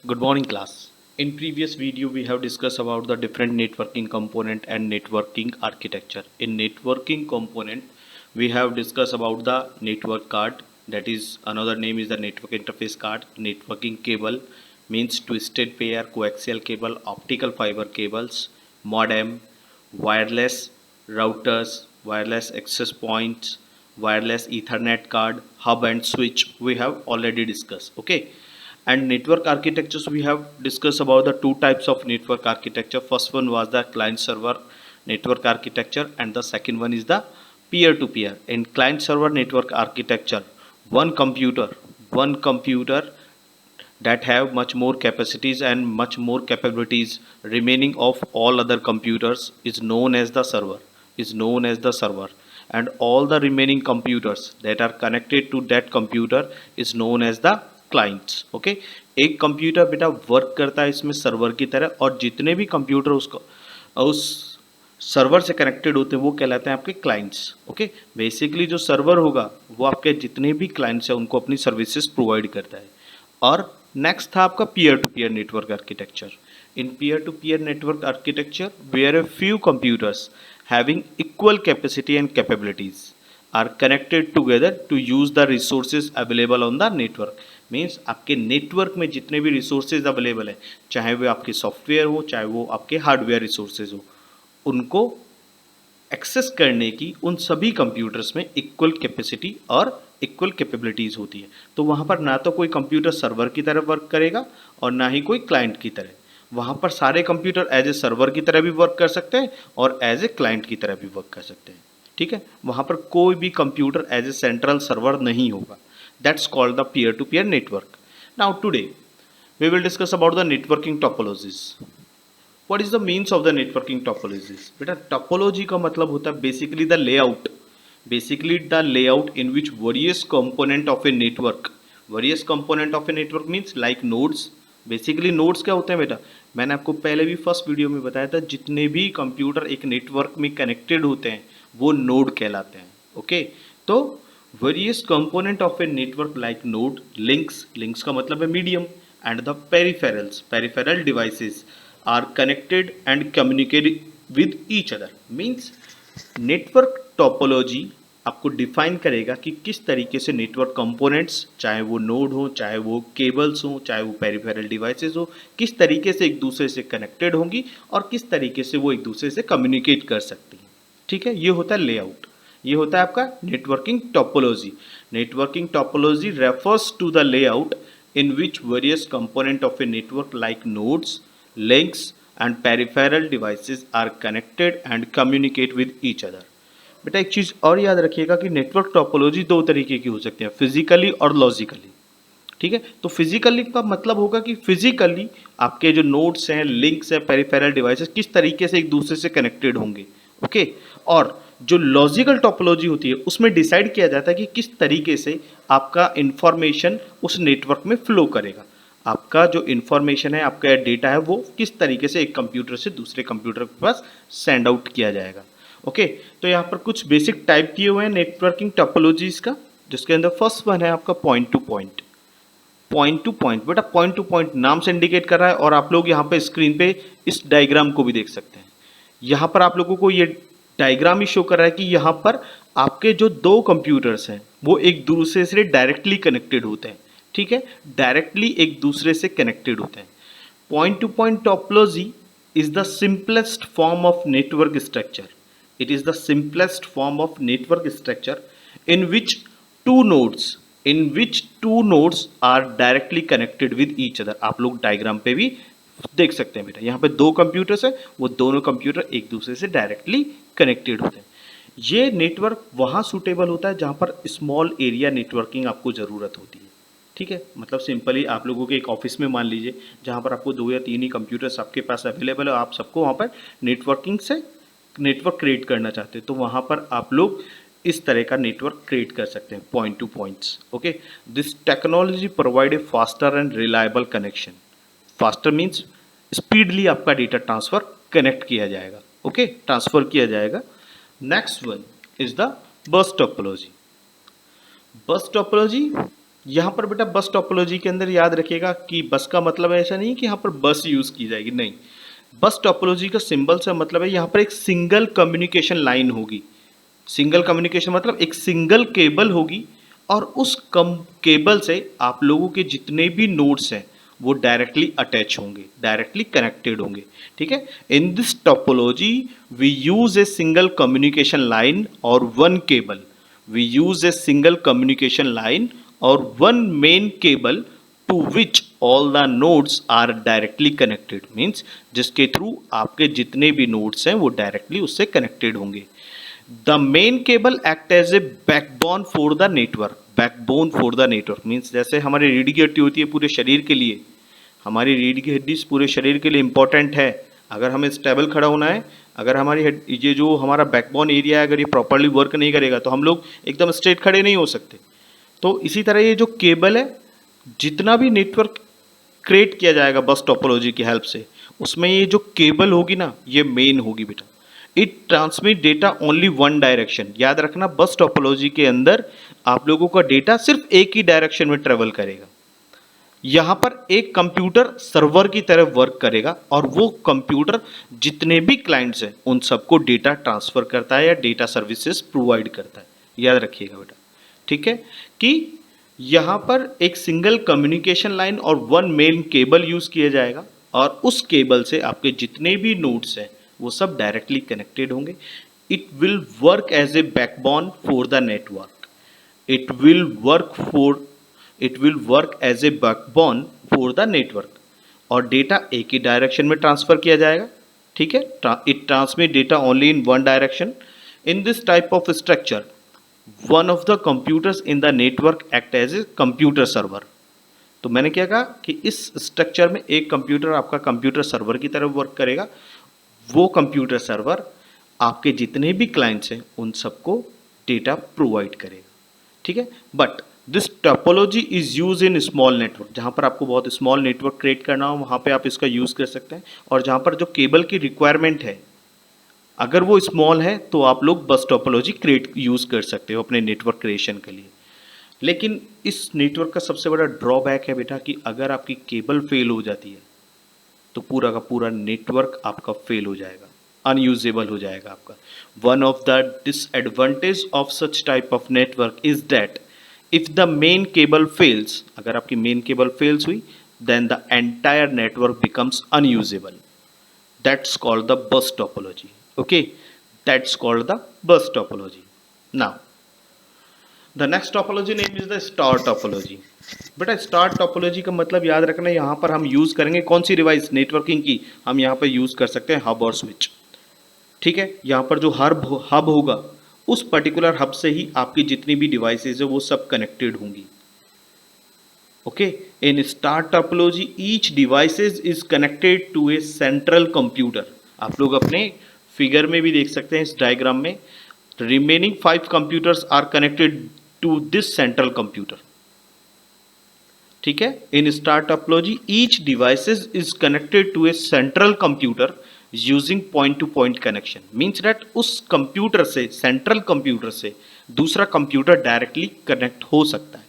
Good morning class. In previous video we have discussed about the different networking component and networking architecture. In networking component we have discussed about the network card, that is another name is the network interface card, networking cable means twisted pair, coaxial cable, optical fiber cables, modem, wireless routers, wireless access points, wireless ethernet card, hub and switch we have already discussed. Okay, and network architectures we have discussed about the two types of network architecture. First one was the client server network architecture and the second one is the peer to peer. In client server network architecture, one computer that have much more capacities and much more capabilities remaining of all other computers is known as the server, and all the remaining computers that are connected to that computer is known as the clients. Okay, एक computer बेटा work करता है इसमें server की तरह, और जितने भी कंप्यूटर उसको उस सर्वर से कनेक्टेड होते हैं वो कहलाते हैं आपके क्लाइंट्स. ओके, बेसिकली जो सर्वर होगा वो आपके जितने भी क्लाइंट्स हैं उनको अपनी सर्विसेज प्रोवाइड करता है. और नेक्स्ट था आपका peer to peer network architecture. In peer to peer network architecture where a few computers having equal capacity and capabilities are connected together to use the resources available on the network. Means आपके network में जितने भी resources available हैं, चाहे वो आपके software हो चाहे वो आपके हार्डवेयर रिसोर्सेज हो, उनको एक्सेस करने की उन सभी कंप्यूटर्स में इक्वल कैपेसिटी और इक्वल कैपेबिलिटीज़ होती है. तो वहाँ पर ना तो कोई कंप्यूटर सर्वर की तरह वर्क करेगा और ना ही कोई क्लाइंट की तरह. वहाँ पर सारे कंप्यूटर एज ए सर्वर की तरह भी वर्क कर सकते हैं और एज ए क्लाइंट की तरह भी वर्क कर सकते हैं. ठीक है, वहाँ पर कोई भी computer as a central server नहीं होगा. That's called the peer to peer network. Now today we will discuss about the networking topologies. What is the means of the networking topologies? बेटा टोपोलॉजी का मतलब होता है basically the layout, basically the layout in which various component of a network means like nodes. Basically nodes क्या होते हैं बेटा? मैंने आपको पहले भी फर्स्ट वीडियो में बताया था, जितने भी कंप्यूटर एक नेटवर्क में कनेक्टेड होते हैं वो नोड कहलाते हैं. ओके, तो various component of a network like node, links का मतलब है medium, and the peripheral devices are connected and communicate with each other. Means network topology आपको डिफाइन करेगा कि किस तरीके से नेटवर्क कंपोनेंट्स, चाहे वो नोड हो चाहे वो केबल्स हो चाहे वो पेरिफेरल डिवाइसेस हो, किस तरीके से एक दूसरे से कनेक्टेड होंगी और किस तरीके से वो एक दूसरे से कम्युनिकेट कर सकती हैं. ठीक है, ये होता है लेआउट, ये होता है आपका networking topology. Networking topology refers to the layout in which various component of a network like nodes, links and peripheral devices are connected and communicate with each other. बेटा एक चीज़ और याद रखिएगा कि नेटवर्क टोपोलॉजी दो तरीके की हो सकती है, फिजिकली और लॉजिकली. ठीक है, तो फिजिकली का मतलब होगा कि फिजिकली आपके जो नोड्स हैं, लिंक्स हैं, पेरिफेरल डिवाइसेस किस तरीके से एक दूसरे से कनेक्टेड होंगे. ओके, और जो लॉजिकल टोपोलॉजी होती है उसमें डिसाइड किया जाता है कि किस तरीके से आपका इंफॉर्मेशन उस नेटवर्क में फ्लो करेगा. आपका जो इंफॉर्मेशन है, आपका डेटा है, वो किस तरीके से एक कंप्यूटर से दूसरे कंप्यूटर के पास सेंड आउट किया जाएगा. ओके, तो यहाँ पर कुछ बेसिक टाइप किए हुए हैं नेटवर्किंग टोपोलॉजीज का, जिसके अंदर फर्स्ट वन है आपका पॉइंट टू पॉइंट. बेटा पॉइंट टू पॉइंट नाम से इंडिकेट कर रहा है, और आप लोग यहाँ पे स्क्रीन पे इस डायग्राम को भी देख सकते हैं. यहाँ पर आप लोगों को ये डायग्राम ही शो कर रहा है कि यहाँ पर आपके जो दो कंप्यूटर्स हैं वो एक दूसरे से डायरेक्टली कनेक्टेड होते हैं. ठीक है, डायरेक्टली एक दूसरे से कनेक्टेड होते हैं. Point to point topology is the simplest form of network structure. It is the simplest form of network structure in which two nodes are directly connected with each other. आप लोग diagram पे भी देख सकते हैं बेटा, यहाँ पे दो कंप्यूटर्स हैं, वो दोनों कंप्यूटर एक दूसरे से डायरेक्टली कनेक्टेड होते हैं. ये नेटवर्क वहाँ सूटेबल होता है जहाँ पर स्मॉल एरिया नेटवर्किंग आपको ज़रूरत होती है. ठीक है, मतलब सिंपली आप लोगों के एक ऑफिस में मान लीजिए जहाँ पर आपको 2 या 3 ही कंप्यूटर्स आपके पास अवेलेबल है, आप सबको वहाँ पर नेटवर्किंग से नेटवर्क क्रिएट करना चाहते हैं, तो वहाँ पर आप लोग इस तरह का नेटवर्क क्रिएट कर सकते हैं, point to points. Okay, this technology provide a faster and reliable connection. Faster means speedily आपका डेटा ट्रांसफर कनेक्ट किया जाएगा. ओके, ट्रांसफर किया जाएगा. Next one is the bus topology. Bus topology यहाँ पर बेटा बस टोपोलॉजी के अंदर याद रखिएगा कि बस का मतलब ऐसा नहीं कि यहाँ पर बस यूज़ की जाएगी, नहीं। बस टोपोलॉजी का सिंबल से मतलब है यहाँ पर एक सिंगल कम्युनिकेशन लाइन होगी। सिंगल कम्युनिकेशन मतलब एक सिंगल केबल होगी और उस केबल से आप लोगों के जितने भी नोड्स हैं वो डायरेक्टली अटैच होंगे, डायरेक्टली कनेक्टेड होंगे। ठीक है, in this topology we use a single communication line और one cable. We use a single communication line और one main cable to which all the nodes are directly connected, means जिसके through आपके जितने भी nodes हैं वो directly उससे connected होंगे। The main cable act as a backbone for the network. Backbone for the network means जैसे हमारी रीढ़ की हड्डी होती है पूरे शरीर के लिए, हमारी रीढ़ की हड्डी पूरे शरीर के लिए इंपॉर्टेंट है। अगर हमें स्टेबल खड़ा होना है, अगर हमारी ये जो हमारा बैकबोन एरिया है अगर ये प्रॉपरली वर्क नहीं करेगा तो हम लोग एकदम स्ट्रेट खड़े नहीं हो सकते। तो इसी तरह ये जो केबल है, जितना भी नेटवर्क क्रिएट किया जाएगा बस टोपोलॉजी की हेल्प से, उसमें ये जो केबल होगी ना ये मेन होगी बेटा। It transmit data only one direction. याद रखना बस टोपोलॉजी के अंदर आप लोगों का डेटा सिर्फ एक ही डायरेक्शन में ट्रेवल करेगा। यहां पर एक कंप्यूटर सर्वर की तरह वर्क करेगा और वो कंप्यूटर जितने भी क्लाइंट्स हैं उन सबको डेटा ट्रांसफर करता है या डेटा सर्विसेज प्रोवाइड करता है। याद रखिएगा बेटा, ठीक है, कि यहां पर एक सिंगल कम्युनिकेशन लाइन और वन मेन केबल यूज किया जाएगा और उस केबल से आपके जितने भी नोड्स हैं वो सब डायरेक्टली कनेक्टेड होंगे। It will work as a backbone for the network. It will work for it will work as a backbone for the network और डेटा एक ही डायरेक्शन में ट्रांसफर किया जाएगा। ठीक है, it transmit data only in one direction. In this type of structure one of the computers in the network act as a computer server. तो मैंने क्या कहा कि इस स्ट्रक्चर में एक कंप्यूटर आपका कंप्यूटर सर्वर की तरह वर्क करेगा। वो कंप्यूटर सर्वर आपके जितने भी क्लाइंट्स हैं उन सबको डेटा प्रोवाइड करेगा। ठीक है, but this topology is use in small network. जहाँ पर आपको बहुत स्मॉल नेटवर्क क्रिएट करना हो वहाँ पे आप इसका यूज़ कर सकते हैं। और जहाँ पर जो केबल की रिक्वायरमेंट है अगर वो स्मॉल है तो आप लोग बस टोपोलॉजी क्रिएट यूज़ कर सकते हो अपने नेटवर्क क्रिएशन के लिए। लेकिन इस नेटवर्क का सबसे बड़ा ड्रॉबैक है बेटा कि अगर आपकी केबल फेल हो जाती है तो पूरा का पूरा नेटवर्क आपका फेल हो जाएगा, अनयूजेबल हो जाएगा आपका। One of the disadvantage of such type of network is that if the main cable fails, अगर आपकी मेन केबल फेल्स हुई then the entire network becomes unusable. That's called the bus topology. Okay, that's called the bus topology. Now the next topology name is the star topology. बेटा star topology का मतलब याद रखना, यहाँ पर हम use करेंगे कौन सी डिवाइस नेटवर्किंग की, हम यहाँ पर यूज़ कर सकते हैं हब और स्विच। ठीक है, यहाँ पर जो हब होगा उस पर्टिकुलर हब से ही आपकी जितनी भी डिवाइसेज है वो सब कनेक्टेड होंगी। Okay, in star topology each devices is connected to a central computer. आप लोग अपने फिगर में भी देख सकते हैं इस डायग्राम में, remaining 5 computers are connected to this central computer. ठीक है, in star topology each devices is connected to a central computer using point to point connection. Means that उस कंप्यूटर से, सेंट्रल कंप्यूटर से दूसरा कंप्यूटर डायरेक्टली कनेक्ट हो सकता है।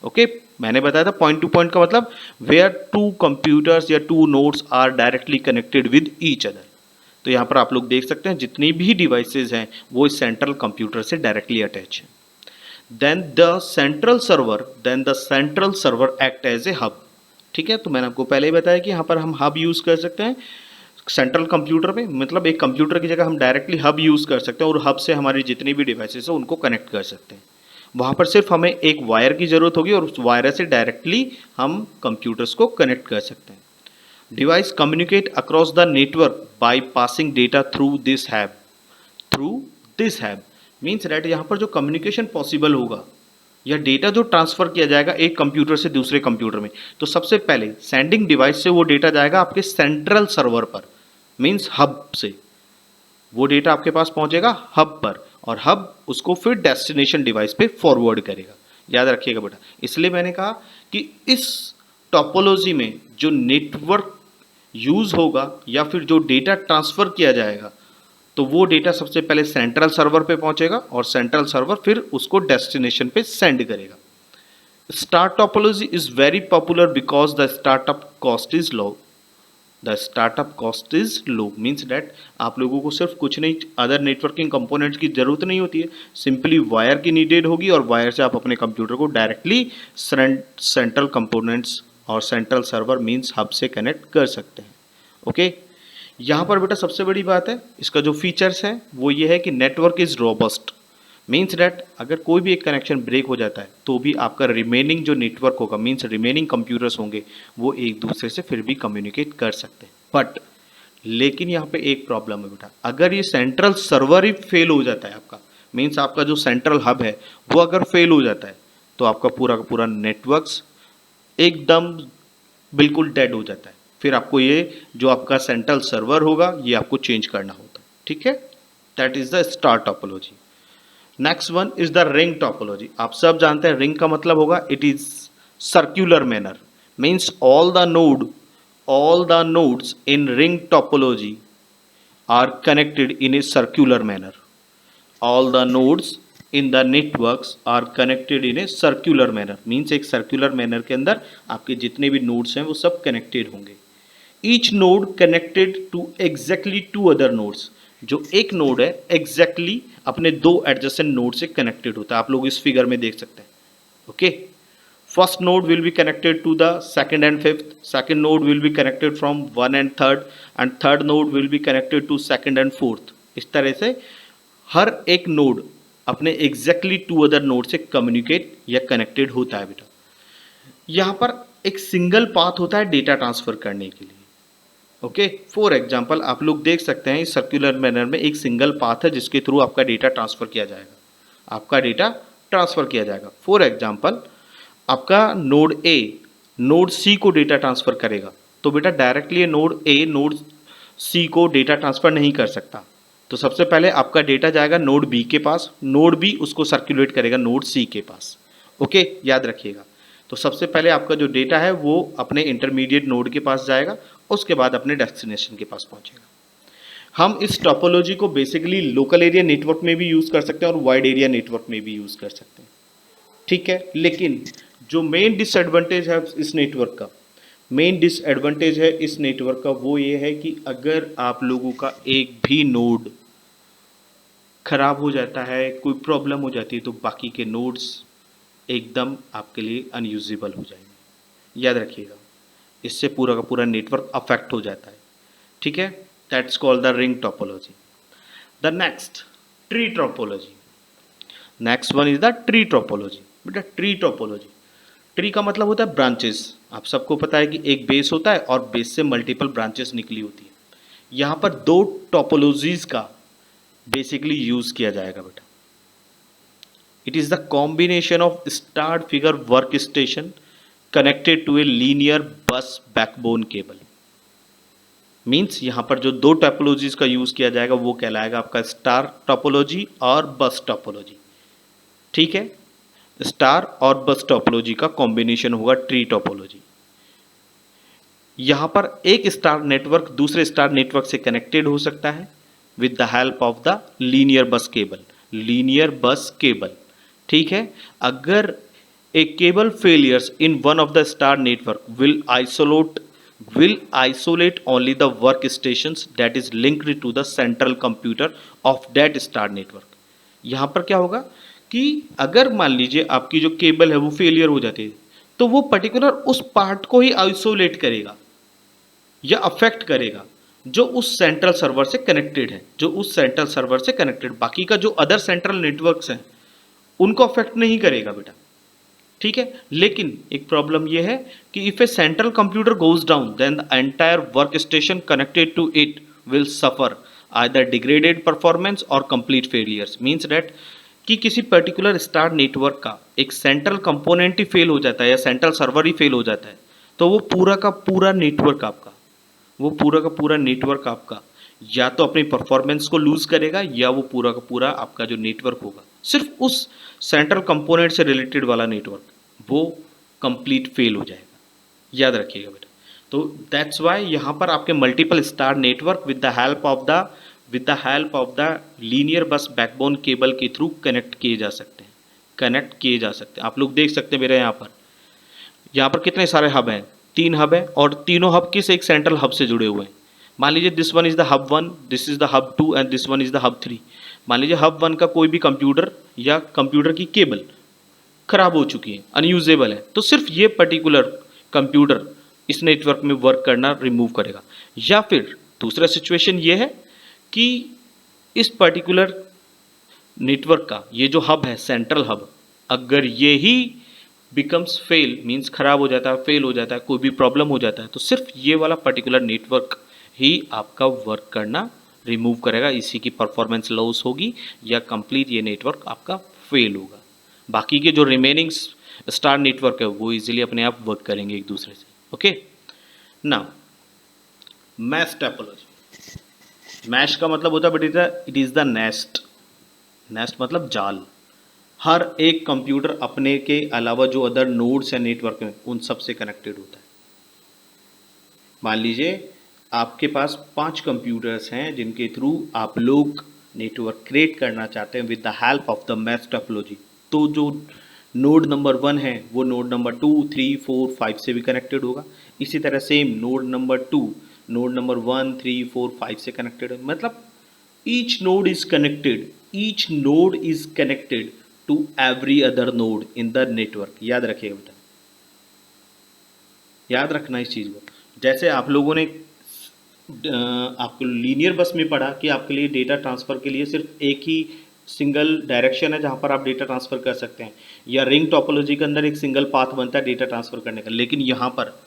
Okay, मैंने बताया था पॉइंट टू पॉइंट का मतलब वेयर टू कंप्यूटर्स या two nodes are directly connected with each other. तो यहाँ पर आप लोग देख सकते हैं जितनी भी डिवाइसेज हैं वो इस सेंट्रल कंप्यूटर से डायरेक्टली अटैच है। Then the central server act as a hub. ठीक है, तो मैंने आपको पहले ही बताया कि यहाँ पर हम हब यूज कर सकते हैं सेंट्रल कंप्यूटर में, मतलब एक कंप्यूटर की जगह हम डायरेक्टली हब यूज़ कर सकते हैं और हब से हमारी जितनी भी डिवाइसेस है उनको कनेक्ट कर सकते हैं। वहाँ पर सिर्फ हमें एक वायर की ज़रूरत होगी और उस वायर से डायरेक्टली हम कंप्यूटर्स को कनेक्ट कर सकते हैं। Device communicate across the network by passing data through this हैब। मीन्स दैट यहाँ पर जो कम्युनिकेशन पॉसिबल होगा या डेटा जो ट्रांसफ़र किया जाएगा एक कंप्यूटर से दूसरे कंप्यूटर में, तो सबसे पहले सेंडिंग डिवाइस से वो डेटा जाएगा आपके सेंट्रल सर्वर पर, मीन्स हब से वो डेटा आपके पास पहुंचेगा हब पर और हब उसको फिर डेस्टिनेशन डिवाइस पे फॉरवर्ड करेगा। याद रखिएगा बेटा, इसलिए मैंने कहा कि इस टोपोलॉजी में जो नेटवर्क यूज होगा या फिर जो डेटा ट्रांसफ़र किया जाएगा तो वो डेटा सबसे पहले सेंट्रल सर्वर पे पहुंचेगा और सेंट्रल सर्वर फिर उसको डेस्टिनेशन पे सेंड करेगा। Star topology is very popular because the startup cost is low. The startup cost is low means that आप लोगों को सिर्फ कुछ नहीं अदर नेटवर्किंग कंपोनेंट्स की जरूरत नहीं होती है, सिंपली वायर की नीडेड होगी और वायर से आप अपने कंप्यूटर को डायरेक्टली सेंट्रल कंपोनेंट्स और सेंट्रल सर्वर मीन्स हब से कनेक्ट कर सकते हैं। ओके, यहाँ पर बेटा सबसे बड़ी बात है इसका जो फीचर्स है वो ये है कि network is robust means that अगर कोई भी एक कनेक्शन ब्रेक हो जाता है तो भी आपका रिमेनिंग जो नेटवर्क होगा मीन्स रिमेनिंग कंप्यूटर्स होंगे वो एक दूसरे से फिर भी कम्युनिकेट कर सकते हैं। बट लेकिन यहाँ पे एक प्रॉब्लम है बेटा, अगर ये सेंट्रल सर्वर ही फेल हो जाता है आपका मीन्स आपका जो सेंट्रल हब है वो अगर फेल हो जाता है तो आपका पूरा का पूरा नेटवर्क्स एकदम बिल्कुल डेड हो जाता है। फिर आपको ये जो आपका सेंट्रल सर्वर होगा ये आपको चेंज करना होता है। ठीक है, that is the star topology. Next one is the ring topology. आप सब जानते हैं रिंग का मतलब होगा it is circular manner means all the nodes in ring topology are connected in a circular manner. All the nodes in the networks are connected in a circular manner means एक circular manner के अंदर आपके जितने भी nodes हैं वो सब connected होंगे। Each node connected to exactly two other nodes. जो एक नोड है एग्जैक्टली अपने दो एडजेसेंट नोड से कनेक्टेड होता है, आप लोग इस फिगर में देख सकते हैं। Okay, first node will be connected to the second and fifth, second node will be connected from one and third node will be connected to second and fourth. इस तरह से हर एक नोड अपने एग्जैक्टली टू अदर नोड से communicate या connected होता है बेटा। यहाँ पर एक सिंगल पाथ होता है डेटा ट्रांसफर करने के लिए। ओके, फॉर एग्जाम्पल आप लोग देख सकते हैं इस सर्कुलर मैनर में एक सिंगल पाथ है जिसके थ्रू आपका डेटा ट्रांसफर किया जाएगा। फॉर एग्जाम्पल आपका नोड ए नोड सी को डेटा ट्रांसफर करेगा तो बेटा डायरेक्टली ये नोड ए नोड सी को डेटा ट्रांसफर नहीं कर सकता। तो सबसे पहले आपका डेटा जाएगा नोड बी के पास, नोड बी उसको सर्कुलेट करेगा नोड सी के पास। ओके, याद रखिएगा। तो सबसे पहले आपका जो डेटा है वो अपने इंटरमीडिएट नोड के पास जाएगा, उसके बाद अपने डेस्टिनेशन के पास पहुंचेगा। हम इस टोपोलॉजी को बेसिकली लोकल एरिया नेटवर्क में भी यूज़ कर सकते हैं और वाइड एरिया नेटवर्क में भी यूज़ कर सकते हैं। ठीक है, लेकिन जो मेन डिसएडवांटेज है इस नेटवर्क का वो ये है कि अगर आप लोगों का एक भी नोड खराब हो जाता है, कोई प्रॉब्लम हो जाती है तो बाकी के नोड्स एकदम आपके लिए अनयूजेबल हो जाएंगे। याद रखिएगा, इससे पूरा का पूरा नेटवर्क अफेक्ट हो जाता है। ठीक है, that's called the ring topology. The next tree topology. Next one is the tree topology. बेटा ट्री का मतलब होता है ब्रांचेस। आप सबको पता है कि एक बेस होता है और बेस से मल्टीपल ब्रांचेस निकली होती है। यहाँ पर दो टोपोलॉजीज का बेसिकली यूज किया जाएगा बेटा। It is the combination of star figure work station connected to a linear bus backbone cable. Means यहां पर जो दो टोपोलॉजीज का यूज किया जाएगा वो कहलाएगा आपका स्टार टोपोलॉजी और बस टोपोलॉजी। ठीक है, स्टार और बस टोपोलॉजी का कॉम्बिनेशन होगा ट्री टोपोलॉजी। यहां पर एक स्टार नेटवर्क दूसरे स्टार नेटवर्क से कनेक्टेड हो सकता है with the help of the linear बस केबल। ठीक है, अगर a cable failures in one of the star network will isolate only the workstations that is linked to the central computer of that star network। यहाँ पर क्या होगा कि अगर मान लीजिए आपकी जो केबल है वो फेलियर हो जाती है तो वो पर्टिकुलर उस पार्ट को ही आइसोलेट करेगा या अफेक्ट करेगा जो उस सेंट्रल सर्वर से कनेक्टेड है, बाकी का जो अदर सेंट्रल नेटवर्क्स हैं उनको अफेक्ट नहीं करेगा बेटा। ठीक है, लेकिन एक प्रॉब्लम यह है कि if a central computer goes down then the entire work station connected to it will suffer either degraded performance or complete failures. Means that कि किसी पर्टिकुलर स्टार नेटवर्क का एक सेंट्रल कंपोनेंट ही फेल हो जाता है या सेंट्रल सर्वर ही fail हो जाता है तो वो पूरा का पूरा नेटवर्क आपका या तो अपनी परफॉर्मेंस को लूज करेगा या वो पूरा का पूरा आपका जो नेटवर्क होगा सिर्फ उस सेंट्रल कंपोनेंट से रिलेटेड वाला नेटवर्क वो कंप्लीट फेल हो जाएगा। याद रखिएगा बेटा। तो दैट्स वाई यहाँ पर आपके multiple star network with the help of the linear bus backbone cable के थ्रू कनेक्ट किए जा सकते हैं। कनेक्ट किए जा सकते हैं। आप लोग देख सकते हैं मेरे यहाँ पर कितने सारे हब हैं, 3 हब हैं और तीनों हब किस एक सेंट्रल हब से जुड़े हुए हैं। मान लीजिए this one is the hub 1, this is the hub 2 and this one is the hub 3। मान लीजिए हब 1 का कोई भी कंप्यूटर या कंप्यूटर की केबल खराब हो चुकी है, अनयूजेबल है, तो सिर्फ ये पर्टिकुलर कंप्यूटर इस नेटवर्क में वर्क करना रिमूव करेगा। या फिर दूसरा सिचुएशन ये है कि इस पर्टिकुलर नेटवर्क का ये जो हब है, सेंट्रल हब, अगर ये ही बिकम्स फेल, मीन्स खराब हो जाता है, फेल हो जाता है, कोई भी प्रॉब्लम हो जाता है, तो सिर्फ ये वाला पर्टिकुलर नेटवर्क ही आपका वर्क करना रिमूव करेगा, इसी की परफॉर्मेंस लॉस होगी या कंप्लीट ये नेटवर्क आपका फेल होगा। बाकी के जो रिमेनिंग स्टार नेटवर्क है वो इजीली अपने आप वर्क करेंगे एक दूसरे से। Okay, now mesh topology. Mesh का मतलब होता है बेटा it is the nest. Nest मतलब जाल। हर एक कंप्यूटर अपने के अलावा जो अदर नोड्स हैं नेटवर्क में उन सब से कनेक्टेड होता है। मान लीजिए आपके पास 5 कंप्यूटर्स हैं जिनके थ्रू आप लोग नेटवर्क क्रिएट करना चाहते हैं with the help of the mesh topology. तो जो नोड नंबर 1 है वो नोड नंबर 2, 3, 4, 5 से भी कनेक्टेड होगा। इसी तरह same node number 2 node number 1, 3, 4, 5 से कनेक्टेड है। मतलब each node is connected, each node is connected to every other node in the network. याद रखिएगा बेटा, याद रखना इस चीज़ को। जैसे आप लोगों ने आपको लीनियर बस में पढ़ा कि आपके लिए डेटा ट्रांसफ़र के लिए सिर्फ एक ही सिंगल डायरेक्शन है जहाँ पर आप डेटा ट्रांसफ़र कर सकते हैं, या रिंग टोपोलॉजी के अंदर एक सिंगल पाथ बनता है डेटा ट्रांसफ़र करने का। लेकिन यहाँ पर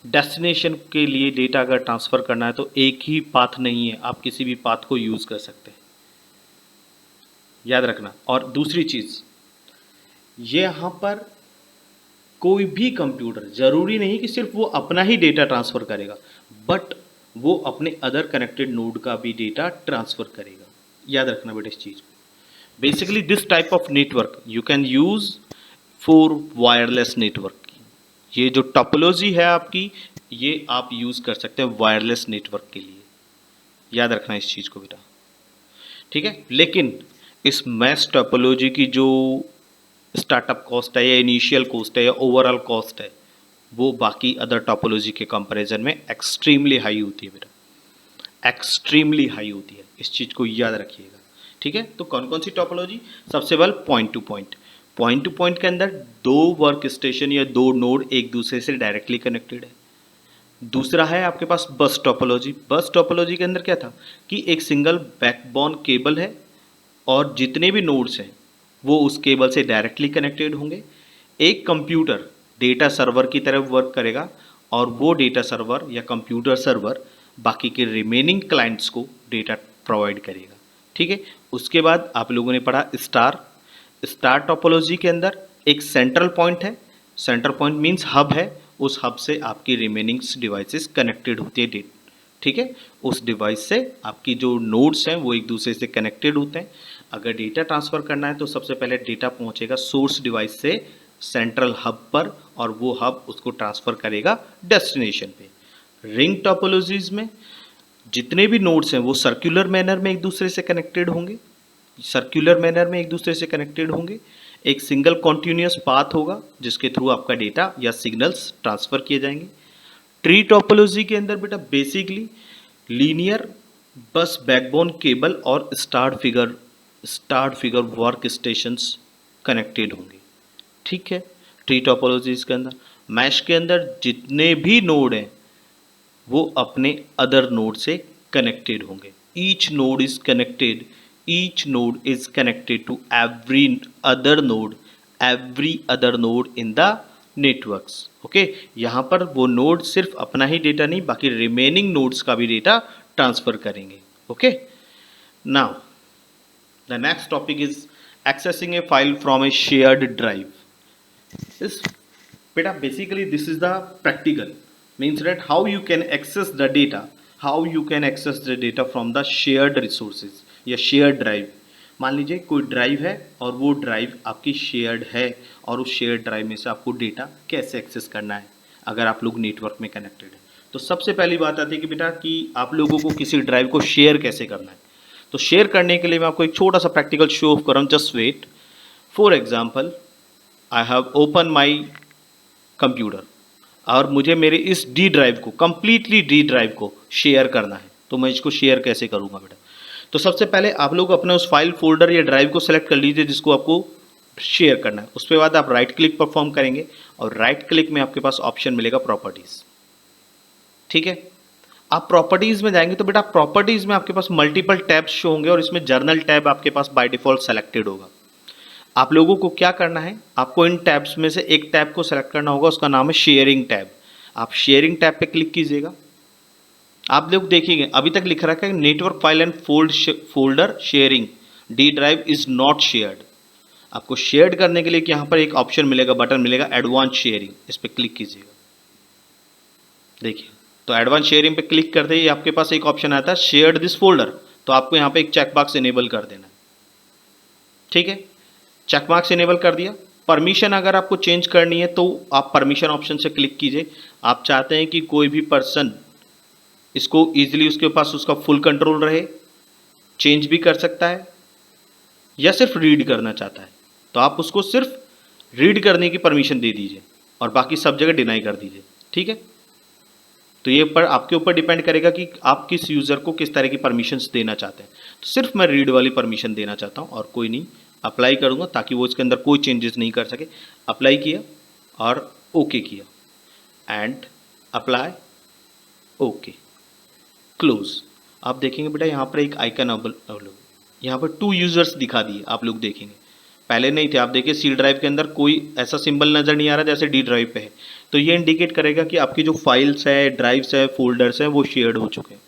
डेस्टिनेशन के लिए डेटा अगर ट्रांसफ़र करना है तो एक ही पाथ नहीं है, आप किसी भी पाथ को यूज़ कर सकते हैं, याद रखना। और दूसरी चीज़, ये यहाँ पर कोई भी कंप्यूटर ज़रूरी नहीं कि सिर्फ वो अपना ही डेटा ट्रांसफ़र करेगा, बट वो अपने अदर कनेक्टेड नोड का भी डेटा ट्रांसफ़र करेगा। याद रखना बेटा इस चीज़ को। Basically this type of network you can use for wireless network. ये जो टोपोलॉजी है आपकी, ये आप यूज़ कर सकते हैं वायरलेस नेटवर्क के लिए। याद रखना इस चीज़ को बेटा, ठीक है। लेकिन इस मैश टोपोलॉजी की जो स्टार्टअप कॉस्ट है या इनिशियल कॉस्ट है या ओवरऑल कॉस्ट है, वो बाकी अदर टोपोलॉजी के कंपैरिजन में एक्सट्रीमली हाई होती है बेटा, एक्सट्रीमली हाई होती है। इस चीज़ को याद रखिएगा, ठीक है। तो कौन कौन सी टोपोलॉजी? सबसे पहले point to point. Point to point के अंदर 2 वर्क स्टेशन या 2 नोड एक दूसरे से डायरेक्टली कनेक्टेड है। दूसरा है आपके पास बस टोपोलॉजी। बस टोपोलॉजी के अंदर क्या था कि एक सिंगल बैकबोन केबल है और जितने भी नोड्स हैं वो उस केबल से डायरेक्टली कनेक्टेड होंगे। एक कंप्यूटर डेटा सर्वर की तरह वर्क करेगा और वो डेटा सर्वर या कंप्यूटर सर्वर बाकी के रिमेनिंग क्लाइंट्स को डेटा प्रोवाइड करेगा, ठीक है। उसके बाद आप लोगों ने पढ़ा स्टार। स्टार टोपोलॉजी के अंदर एक सेंट्रल पॉइंट है, सेंट्रल पॉइंट मीन्स हब है, उस हब से आपकी रिमेनिंग्स डिवाइसेस कनेक्टेड होती है, ठीक है। उस डिवाइस से आपकी जो नोड्स हैं वो एक दूसरे से कनेक्टेड होते हैं। अगर डेटा ट्रांसफ़र करना है तो सबसे पहले डेटा पहुंचेगा सोर्स डिवाइस से सेंट्रल हब पर और वो हब उसको ट्रांसफ़र करेगा डेस्टिनेशन पे। रिंग टोपोलॉजीज में जितने भी नोड्स हैं वो सर्कुलर मैनर में एक दूसरे से कनेक्टेड होंगे, सर्कुलर मैनर में एक दूसरे से कनेक्टेड होंगे। एक सिंगल कॉन्टिन्यूस पाथ होगा जिसके थ्रू आपका डेटा या सिग्नल्स ट्रांसफ़र किए जाएंगे। ट्री टोपोलॉजी के अंदर बेटा basically linear bus backbone cable और स्टार्ड फिगर वर्क स्टेशंस कनेक्टेड होंगे, ठीक है। ट्री टोपोलॉजीज के अंदर मैश के अंदर जितने भी नोड हैं वो अपने अदर नोड से कनेक्टेड होंगे। Each node is connected, each node is connected to every other node in the networks, okay. यहाँ पर वो नोड सिर्फ अपना ही डेटा नहीं बाकी रिमेनिंग नोड्स का भी डेटा ट्रांसफ़र करेंगे, okay. Now the next topic is accessing a file from a shared drive. This beta basically this is the practical means that how you can access the data from the shared resources या shared drive। मान लीजिए कोई drive है और वो drive आपकी shared है और उस शेयर्ड ड्राइव में से आपको डेटा कैसे एक्सेस करना है अगर आप लोग नेटवर्क में कनेक्टेड है। तो सबसे पहली बात आती है कि बेटा कि आप लोगों को किसी ड्राइव को शेयर कैसे करना है। तो शेयर करने के लिए मैं आपको एक छोटा सा प्रैक्टिकल शो ऑफ कर रहा हूँ, just wait. For example I have open my computer और मुझे मेरे इस डी ड्राइव को कंप्लीटली डी ड्राइव को शेयर करना है, तो मैं इसको शेयर कैसे करूँगा बेटा? तो सबसे पहले आप लोग अपने उस फाइल फोल्डर या ड्राइव को सेलेक्ट कर लीजिए जिसको आपको शेयर करना है। उसके बाद आप राइट क्लिक परफॉर्म करेंगे और राइट क्लिक में आपके पास ऑप्शन मिलेगा प्रॉपर्टीज़। ठीक है, आप प्रॉपर्टीज़ में जाएंगे तो बेटा प्रॉपर्टीज़ में आपके पास मल्टीपल टैब्स शो होंगे और इसमें जर्नल टैब आपके पास बाय डिफॉल्ट सेलेक्टेड होगा। आप लोगों को क्या करना है, आपको इन टैब्स में से एक टैब को सेलेक्ट करना होगा, उसका नाम है शेयरिंग टैब। आप शेयरिंग टैब पे क्लिक कीजिएगा। आप लोग देखेंगे अभी तक लिख रखा है network file and folder sharing D drive is not shared. आपको शेयर करने के लिए यहाँ पर एक ऑप्शन मिलेगा, बटन मिलेगा एडवांस शेयरिंग, इस पर क्लिक कीजिएगा। देखिए तो एडवांस शेयरिंग पे क्लिक करते ही आपके पास एक ऑप्शन आता है शेयर्ड दिस फोल्डर, तो आपको यहाँ पे एक चेकबॉक्स इनेबल कर देना है। ठीक है, चेकमार्क्स इनेबल कर दिया। परमिशन अगर आपको चेंज करनी है तो आप परमिशन ऑप्शन से क्लिक कीजिए। आप चाहते हैं कि कोई भी पर्सन इसको ईजिली उसके पास उसका फुल कंट्रोल रहे, चेंज भी कर सकता है या सिर्फ रीड करना चाहता है तो आप उसको सिर्फ रीड करने की परमिशन दे दीजिए और बाकी सब जगह डिनाई कर दीजिए। ठीक है, तो ये पर आपके ऊपर डिपेंड करेगा कि आप किस यूज़र को किस तरह की परमिशंस देना चाहते हैं। तो सिर्फ मैं रीड वाली परमिशन देना चाहता हूँ और कोई नहीं। अप्लाई करूँगा ताकि वो इसके अंदर कोई चेंजेस नहीं कर सके। अप्लाई किया और ओके किया एंड अप्लाई, ओके, क्लोज। आप देखेंगे बेटा यहाँ पर एक आइकन अवेलेबल, यहाँ पर 2 यूज़र्स दिखा दिए, आप लोग देखेंगे पहले नहीं थे। आप देखिए सी ड्राइव के अंदर कोई ऐसा सिंबल नज़र नहीं आ रहा जैसे डी ड्राइव पे है, तो ये इंडिकेट करेगा कि आपकी जो फाइल्स है, ड्राइव्स है, फोल्डर्स हैं वो शेयर्ड हो चुके हैं।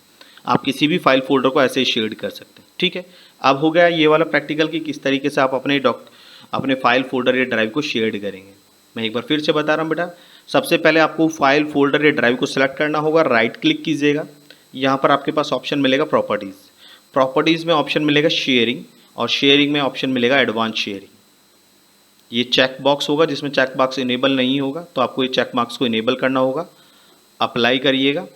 आप किसी भी फाइल फोल्डर को ऐसे ही शेयर कर सकते हैं। ठीक है, अब हो गया ये वाला प्रैक्टिकल कि किस तरीके से आप अपने फाइल फोल्डर या ड्राइव को शेयर करेंगे। मैं एक बार फिर से बता रहा हूँ बेटा, सबसे पहले आपको फाइल फोल्डर या ड्राइव को सिलेक्ट करना होगा, राइट क्लिक कीजिएगा। यहाँ पर आपके पास ऑप्शन मिलेगा प्रॉपर्टीज़, प्रॉपर्टीज़ में ऑप्शन मिलेगा शेयरिंग और शेयरिंग में ऑप्शन मिलेगा एडवांस शेयरिंग। ये चेक बॉक्स होगा, जिसमें चेक बॉक्स इनेबल नहीं होगा तो आपको ये चेक बॉक्स को इनेबल करना होगा। अप्लाई करिएगा,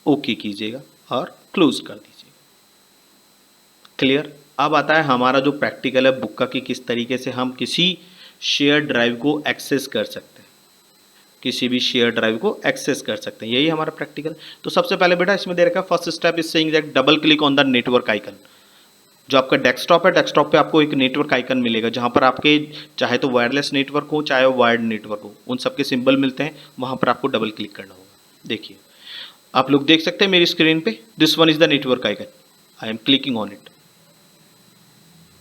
ओके कीजिएगा और क्लोज कर दीजिएगा। क्लियर। अब आता है हमारा जो प्रैक्टिकल है बुक का कि किस तरीके से हम किसी शेयर ड्राइव को एक्सेस कर सकते हैं, किसी भी शेयर ड्राइव को एक्सेस कर सकते हैं, यही हमारा प्रैक्टिकल। तो सबसे पहले बेटा इसमें दे रखा है first step is saying that double click on the network icon. जो आपका डेस्कटॉप है, डेस्कटॉप पे आपको एक नेटवर्क आइकन मिलेगा जहाँ पर आपके चाहे तो वायरलेस नेटवर्क हो चाहे वायर्ड नेटवर्क हो, उन सबके सिंबल मिलते हैं, वहाँ पर आपको डबल क्लिक करना होगा। देखिए आप लोग देख सकते हैं मेरी स्क्रीन पे, this one is the network icon, I am clicking on it.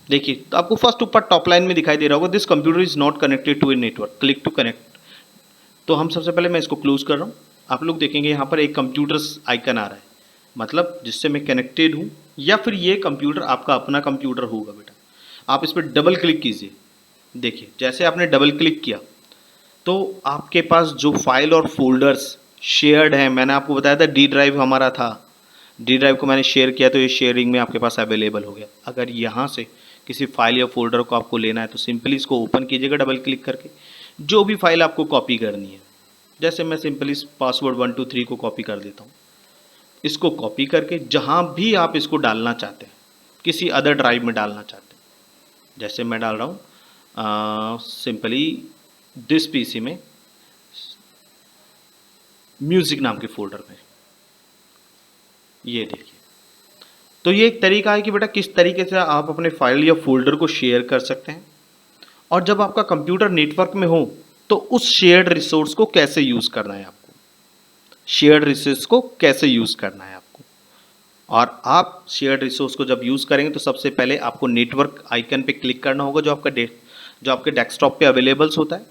देखिए तो आपको फर्स्ट ऊपर टॉप लाइन में दिखाई दे रहा होगा this computer is not connected to a network, click to connect. तो हम सबसे पहले मैं इसको क्लोज कर रहा हूँ। आप लोग देखेंगे यहाँ पर एक कंप्यूटर्स आइकन आ रहा है, मतलब जिससे मैं कनेक्टेड हूँ या फिर ये कंप्यूटर आपका अपना कंप्यूटर होगा बेटा। आप इस पर डबल क्लिक कीजिए। देखिए जैसे आपने डबल क्लिक किया तो आपके पास जो फाइल और फोल्डर्स शेयर्ड हैं, मैंने आपको बताया था डी ड्राइव हमारा था, डी ड्राइव को मैंने शेयर किया तो ये शेयरिंग में आपके पास अवेलेबल हो गया। अगर यहाँ से किसी फाइल या फोल्डर को आपको लेना है तो सिंपली इसको ओपन कीजिएगा डबल क्लिक करके, जो भी फाइल आपको कॉपी करनी है। जैसे मैं सिंपली पासवर्ड 1 2 3 को कॉपी कर देता हूँ। इसको कॉपी करके जहाँ भी आप इसको डालना चाहते हैं, किसी अदर ड्राइव में डालना चाहते हैं, जैसे मैं डाल रहा हूँ सिंपली दिस पीसी में म्यूज़िक नाम के फोल्डर में, ये देखिए। तो ये एक तरीका है कि बेटा किस तरीके से आप अपने फाइल या फोल्डर को शेयर कर सकते हैं, और जब आपका कंप्यूटर नेटवर्क में हो तो उस शेयर्ड रिसोर्स को कैसे यूज़ करना है आपको, शेयर्ड रिसोर्स को कैसे यूज़ करना है आपको। और आप शेयर्ड रिसोर्स को जब यूज़ करेंगे तो सबसे पहले आपको नेटवर्क आइकन पे क्लिक करना होगा जो आपके डेस्कटॉप पे अवेलेबल्स होता है।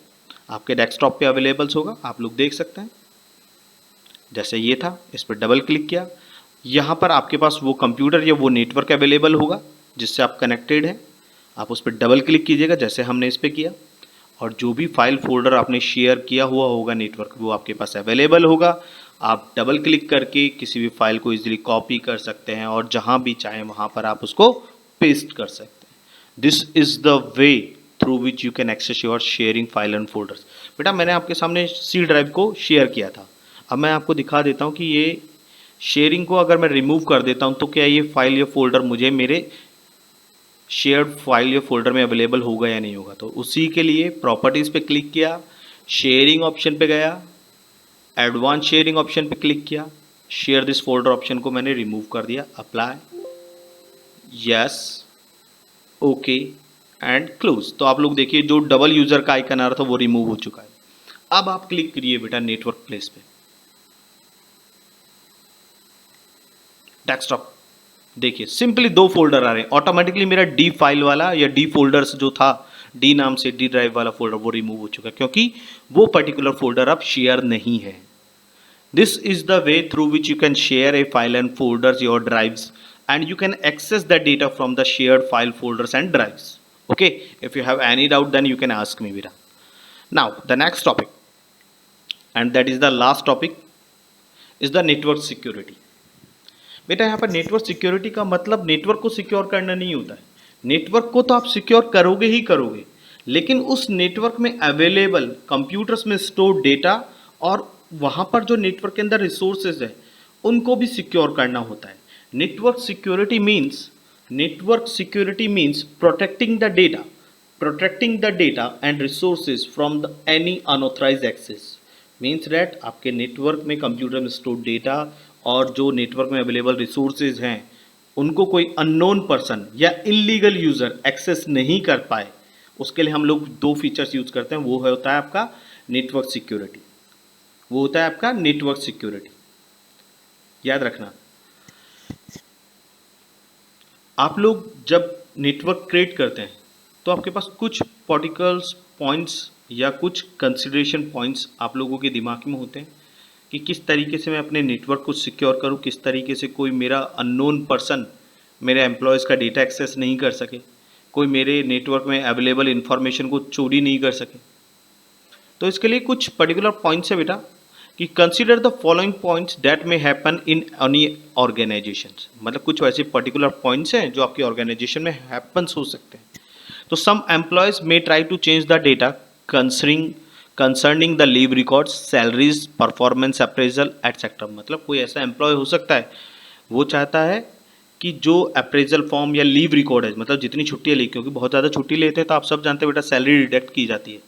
आपके डेस्कटॉप पे अवेलेबल्स होगा, आप लोग देख सकते हैं। जैसे ये था, इस पर डबल क्लिक किया, यहाँ पर आपके पास वो कंप्यूटर या वो नेटवर्क अवेलेबल होगा जिससे आप कनेक्टेड हैं। आप उस पर डबल क्लिक कीजिएगा जैसे हमने इस पर किया, और जो भी फाइल फोल्डर आपने शेयर किया हुआ होगा नेटवर्क, वो आपके पास अवेलेबल होगा। आप डबल क्लिक करके किसी भी फाइल को इजीली कॉपी कर सकते हैं और जहाँ भी चाहें वहाँ पर आप उसको पेस्ट कर सकते हैं। This is the way through which you can access your sharing file and folders. बेटा मैंने आपके सामने सी ड्राइव को शेयर किया था, अब मैं आपको दिखा देता हूँ कि ये शेयरिंग को अगर मैं रिमूव कर देता हूँ तो क्या ये फाइल या फोल्डर मुझे मेरे शेयर्ड फाइल या फोल्डर में अवेलेबल होगा या नहीं होगा। तो उसी के लिए प्रॉपर्टीज़ पे क्लिक किया, शेयरिंग ऑप्शन पे गया, एडवांस शेयरिंग ऑप्शन पे क्लिक किया, शेयर दिस फोल्डर ऑप्शन को मैंने रिमूव कर दिया, apply, yes, okay and close. तो आप लोग देखिए जो डबल यूजर का आइकन आ रहा था वो रिमूव हो चुका है। अब आप क्लिक करिए बेटा नेटवर्क प्लेस पे, डेस्कटॉप, देखिए सिंपली दो फोल्डर आ रहे हैं। ऑटोमेटिकली मेरा डी फाइल वाला या डी फोल्डर्स जो था, डी नाम से डी ड्राइव वाला फोल्डर, वो रिमूव हो चुका है क्योंकि वो पर्टिकुलर फोल्डर अब शेयर नहीं है। This is the way through which you can share A file and folders your drives and you can access the data from the shared file folders and drives. Okay, if you have any doubt then you can ask me Vira. Now the next topic, and that is the last topic, is the network security. बेटा यहाँ पर network security का मतलब network को secure करना नहीं होता है। नेटवर्क को तो आप सिक्योर करोगे ही करोगे, लेकिन उस नेटवर्क में अवेलेबल कंप्यूटर्स में स्टोर डेटा और वहाँ पर जो नेटवर्क के अंदर रिसोर्सेज है उनको भी सिक्योर करना होता है। Network security means protecting the data and resources from any unauthorized access. Means that आपके नेटवर्क में कंप्यूटर में स्टोर डेटा और जो नेटवर्क में अवेलेबल रिसोर्सेज हैं उनको कोई अननोन पर्सन या इलीगल यूजर एक्सेस नहीं कर पाए, उसके लिए हम लोग दो फीचर्स यूज करते हैं। वो होता है आपका नेटवर्क सिक्योरिटी, याद रखना। आप लोग जब नेटवर्क क्रिएट करते हैं तो आपके पास कुछ पर्टिकुलर पॉइंट्स या कुछ कंसिडरेशन पॉइंट्स आप लोगों के दिमाग में होते हैं कि किस तरीके से मैं अपने नेटवर्क को सिक्योर करूं, किस तरीके से कोई मेरा अननोन पर्सन मेरे एम्प्लॉयज़ का डेटा एक्सेस नहीं कर सके, कोई मेरे नेटवर्क में अवेलेबल इंफॉर्मेशन को चोरी नहीं कर सके। तो इसके लिए कुछ पर्टिकुलर पॉइंट्स है बेटा कि consider the following points that may happen in any organisation. मतलब कुछ ऐसे पर्टिकुलर पॉइंट्स हैं जो आपकी ऑर्गेनाइजेशन में हैपन्स हो सकते हैं। तो some employees may try to change the data concerning the leave records, salaries, performance appraisal etcetera. मतलब कोई ऐसा एम्प्लॉय हो सकता है वो चाहता है कि जो अप्रेजल फॉर्म या लीव रिकॉर्ड है, मतलब जितनी छुट्टियाँ ली, क्योंकि बहुत ज़्यादा छुट्टी लेते हैं तो आप सब जानते हैं बेटा सैलरी डिडक्ट की जाती है।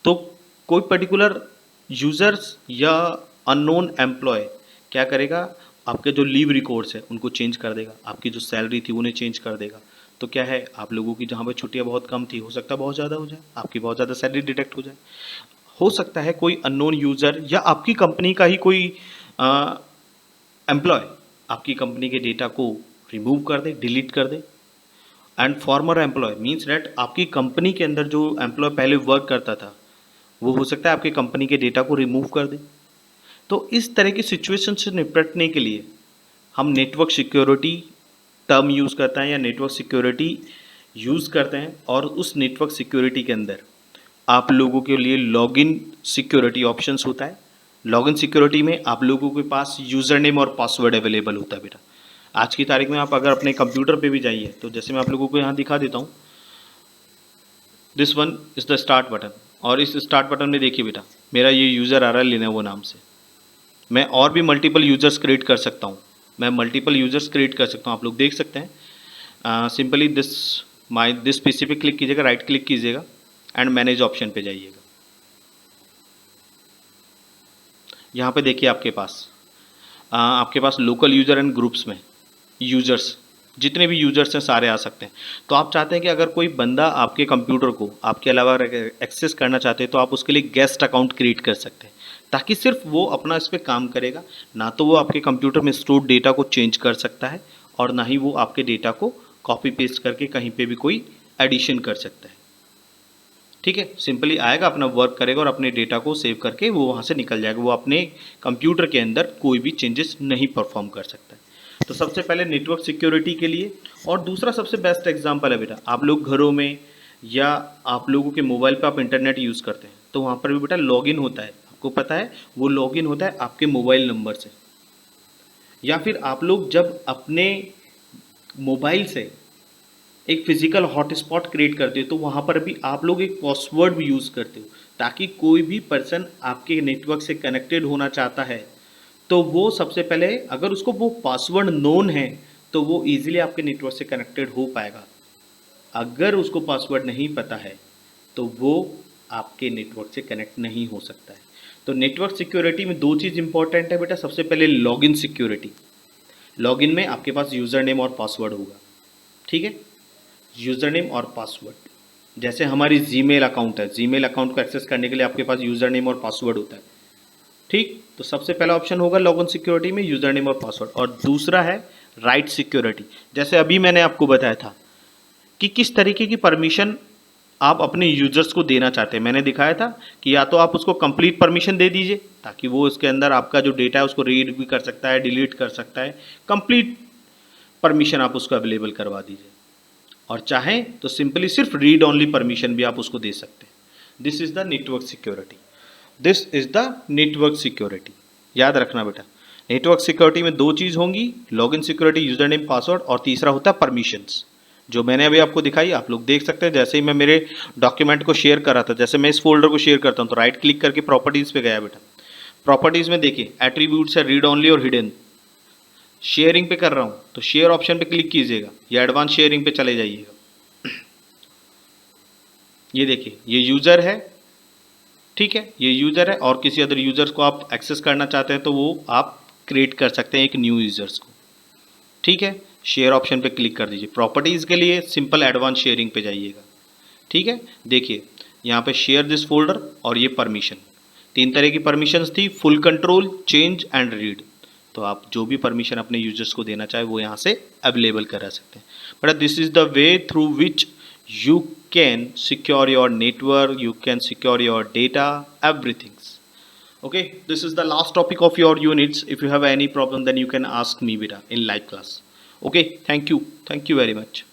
तो कोई पर्टिकुलर यूज़र्स या अननोन एम्प्लॉय क्या करेगा, आपके जो लीव रिकॉर्ड्स है उनको चेंज कर देगा, आपकी जो सैलरी थी उन्हें चेंज कर देगा। तो क्या है, आप लोगों की जहाँ पर छुट्टियाँ बहुत कम थी, हो सकता है बहुत ज़्यादा हो जाए, आपकी बहुत ज़्यादा सैलरी डिडक्ट हो जाए। हो सकता है कोई अननोन यूज़र या आपकी कंपनी का ही कोई एम्प्लॉय आपकी कंपनी के डेटा को रिमूव कर दे, डिलीट कर दे। And former employee means that आपकी कंपनी के अंदर जो एम्प्लॉय पहले वर्क करता था वो हो सकता है आपकी कंपनी के डेटा को रिमूव कर दे। तो इस तरह की सिचुएशन से निपटने के लिए हम नेटवर्क सिक्योरिटी टर्म यूज़ करते हैं या नेटवर्क सिक्योरिटी यूज़ करते हैं। और उस नेटवर्क सिक्योरिटी के अंदर आप लोगों के लिए लॉगिन सिक्योरिटी ऑप्शंस होता है। लॉगिन सिक्योरिटी में आप लोगों के पास यूज़र नेम और पासवर्ड अवेलेबल होता है बेटा। आज की तारीख में आप अगर अपने कंप्यूटर पे भी जाइए तो जैसे मैं आप लोगों को यहाँ दिखा देता हूँ, this one is the start button. और इस स्टार्ट बटन में देखिए बेटा मेरा ये यूज़र आ रहा है लेनोवो नाम से। मैं और भी मल्टीपल यूज़र्स क्रिएट कर सकता हूँ, आप लोग देख सकते हैं। सिंपली दिस पीसी पे क्लिक कीजिएगा, राइट क्लिक कीजिएगा एंड मैनेज ऑप्शन पे जाइएगा। यहाँ पे देखिए आपके पास लोकल यूज़र एंड ग्रुप्स में यूज़र्स, जितने भी यूज़र्स हैं सारे आ सकते हैं। तो आप चाहते हैं कि अगर कोई बंदा आपके कंप्यूटर को आपके अलावा एक्सेस करना चाहते हैं तो आप उसके लिए गेस्ट अकाउंट क्रिएट कर सकते हैं, ताकि सिर्फ वो अपना इस पर काम करेगा, ना तो वो आपके कंप्यूटर में स्टोर डेटा को चेंज कर सकता है और ना ही वो आपके डेटा को कॉपी पेस्ट करके कहीं पे भी कोई एडिशन कर सकता है। ठीक है, सिंपली आएगा, अपना वर्क करेगा और अपने डेटा को सेव करके वो वहाँ से निकल जाएगा। वो अपने कंप्यूटर के अंदर कोई भी चेंजेस नहीं परफॉर्म कर सकता है। तो सबसे पहले नेटवर्क सिक्योरिटी के लिए। और दूसरा सबसे बेस्ट एग्जांपल है बेटा, आप लोग घरों में या आप लोगों के मोबाइल पे आप इंटरनेट यूज़ करते हैं तो वहाँ पर भी बेटा लॉगिन होता है। आपको पता है वो लॉगिन होता है आपके मोबाइल नंबर से, या फिर आप लोग जब अपने मोबाइल से एक फिजिकल हॉटस्पॉट क्रिएट करते हो तो वहाँ पर भी आप लोग एक पासवर्ड भी यूज़ करते हो, ताकि कोई भी पर्सन आपके नेटवर्क से कनेक्टेड होना चाहता है तो वो सबसे पहले, अगर उसको वो पासवर्ड नोन है तो वो इजीली आपके नेटवर्क से कनेक्टेड हो पाएगा। अगर उसको पासवर्ड नहीं पता है तो वो आपके नेटवर्क से कनेक्ट नहीं हो सकता है। तो नेटवर्क सिक्योरिटी में दो चीज़ इंपॉर्टेंट है बेटा। सबसे पहले लॉगिन सिक्योरिटी। लॉगिन में आपके पास यूज़र नेम और पासवर्ड होगा, ठीक है, यूज़र नेम और पासवर्ड। जैसे हमारी जीमेल अकाउंट है, जीमेल अकाउंट को एक्सेस करने के लिए आपके पास यूज़र नेम और पासवर्ड होता है, ठीक। तो सबसे पहला ऑप्शन होगा लॉगिन सिक्योरिटी में यूज़र नेम और पासवर्ड, और दूसरा है राइट सिक्योरिटी। जैसे अभी मैंने आपको बताया था कि किस तरीके की परमिशन आप अपने यूजर्स को देना चाहते हैं। मैंने दिखाया था कि या तो आप उसको कंप्लीट परमिशन दे दीजिए ताकि वो उसके अंदर आपका जो डेटा है उसको रीड भी कर सकता है, डिलीट कर सकता है। कंप्लीट परमिशन आप उसको अवेलेबल करवा दीजिए, और चाहें तो सिंपली सिर्फ रीड ओनली परमिशन भी आप उसको दे सकते हैं। This is the network security. This is the network security. याद रखना बेटा, नेटवर्क सिक्योरिटी में दो चीज़ होंगी, login security user name password, और तीसरा होता है परमिशंस, जो मैंने अभी आपको दिखाई। आप लोग देख सकते हैं जैसे ही मैं मेरे डॉक्यूमेंट को शेयर कर रहा था, जैसे मैं इस फोल्डर को शेयर करता हूँ तो राइट क्लिक करके प्रॉपर्टीज़ पे गया बेटा। प्रॉपर्टीज़ में देखिए एट्रीब्यूट्स है, रीड ओनली और हिडन। शेयरिंग पे कर रहा हूँ तो शेयर ऑप्शन पे क्लिक कीजिएगा या एडवांस शेयरिंग पे चले जाइएगा। ये देखिए ये यूज़र है, ठीक है, ये यूज़र है, और किसी अदर यूज़र्स को आप एक्सेस करना चाहते हैं तो वो आप क्रिएट कर सकते हैं एक न्यू यूज़र्स को, ठीक है। शेयर ऑप्शन पे क्लिक कर दीजिए। प्रॉपर्टीज़ के लिए सिंपल एडवांस शेयरिंग पे जाइएगा, ठीक है। देखिए यहाँ पे शेयर दिस फोल्डर और ये परमिशन, तीन तरह की परमिशंस थी, full control, change and read. तो आप जो भी परमिशन अपने यूजर्स को देना चाहे वो यहाँ से अवेलेबल करा सकते हैं। But this is the way through which you can secure your network, you can secure your data, everything. Okay, this is the last topic of your units. If you have any problem then you can ask me beta in live class. Okay, thank you very much.